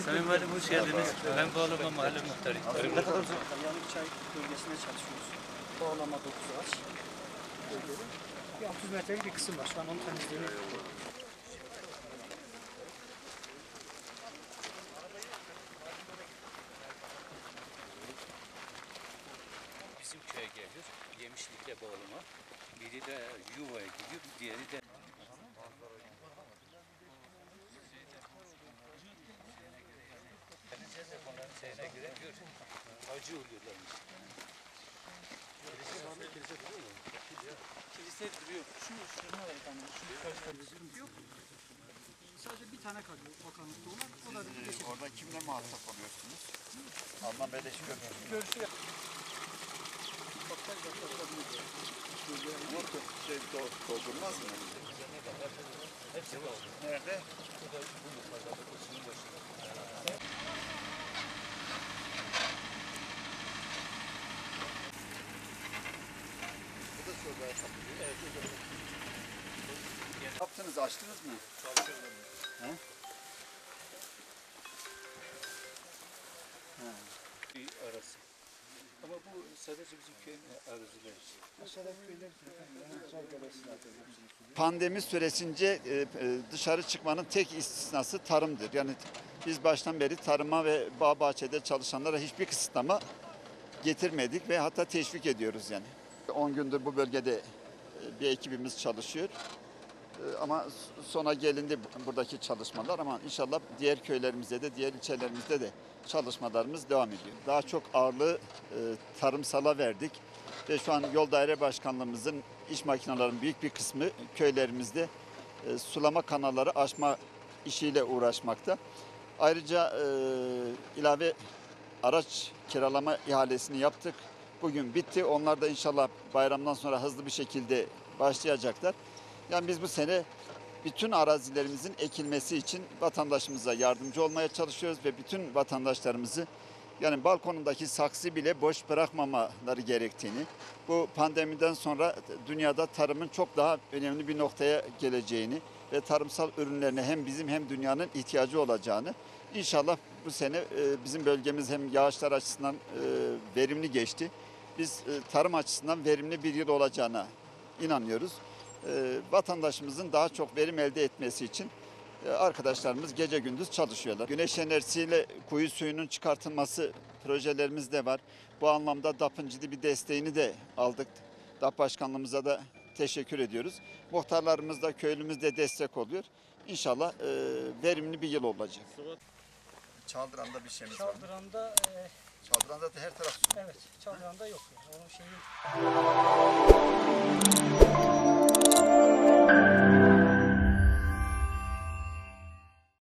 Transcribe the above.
Sayın Valim hoş geldiniz. Ben Bağlama Mahalle Muhtarıyım. Yanıkçay bölgesinde çalışıyoruz. Bağlama 9 ağaç. Bir 600 metrelik bir kısım var. Şu an onun temizliğini yapıyoruz. Bizim köye geliyor. Yemişlik'e Bağlama. Biri de Yuva'ya gidiyor, diğeri de şeyine göre diyor. Acı oluyorlarmış. Kilise duruyor. Şuna var efendim. Yok. Sadece bir tane kalıyor bakanlıkta olan. O da Orada kimle muhatap oluyorsunuz? Alman Bey'le hiç görmüyorsunuz. görüşü Doldurmaz mı? Hepsi kaldı. Nerede? Bu da bu yukarıda da kusunun başında. Bu da çorbaya kapılıyor. Evet. Yaptınız, açtınız mı? He? Bir arası. Ama bu sadece bizim köyün arazileri için. Pandemi süresince dışarı çıkmanın tek istisnası tarımdır. Yani biz baştan beri tarıma ve bağ bahçede çalışanlara hiçbir kısıtlama getirmedik ve hatta teşvik ediyoruz yani. 10 gündür bu bölgede bir ekibimiz çalışıyor. Ama sona gelindi buradaki çalışmalar ama inşallah diğer köylerimizde de diğer ilçelerimizde de çalışmalarımız devam ediyor. Daha çok ağırlığı tarımsala verdik ve şu an Yol Daire Başkanlığımızın iş makinelerinin büyük bir kısmı köylerimizde sulama kanalları açma işiyle uğraşmakta. Ayrıca ilave araç kiralama ihalesini yaptık. Bugün bitti. Onlar da inşallah bayramdan sonra hızlı bir şekilde başlayacaklar. Yani biz bu sene bütün arazilerimizin ekilmesi için vatandaşımıza yardımcı olmaya çalışıyoruz ve bütün vatandaşlarımızı yani balkonundaki saksı bile boş bırakmamaları gerektiğini, bu pandemiden sonra dünyada tarımın çok daha önemli bir noktaya geleceğini ve tarımsal ürünlerine hem bizim hem dünyanın ihtiyacı olacağını inşallah bu sene bizim bölgemiz hem yağışlar açısından verimli geçti. Biz tarım açısından verimli bir yıl olacağına inanıyoruz. Vatandaşımızın daha çok verim elde etmesi için arkadaşlarımız gece gündüz çalışıyorlar. Güneş enerjisiyle kuyu suyunun çıkartılması projelerimiz de var. Bu anlamda DAP'ın ciddi bir desteğini de aldık. DAP Başkanlığımıza da teşekkür ediyoruz. Muhtarlarımız da köylümüz de destek oluyor. İnşallah verimli bir yıl olacak. Çaldıran'da bir şeyimiz var. Çaldıran'da Çaldıran'da da her taraf su. evet, Çaldıran'da yok. Yani. Onun şeyi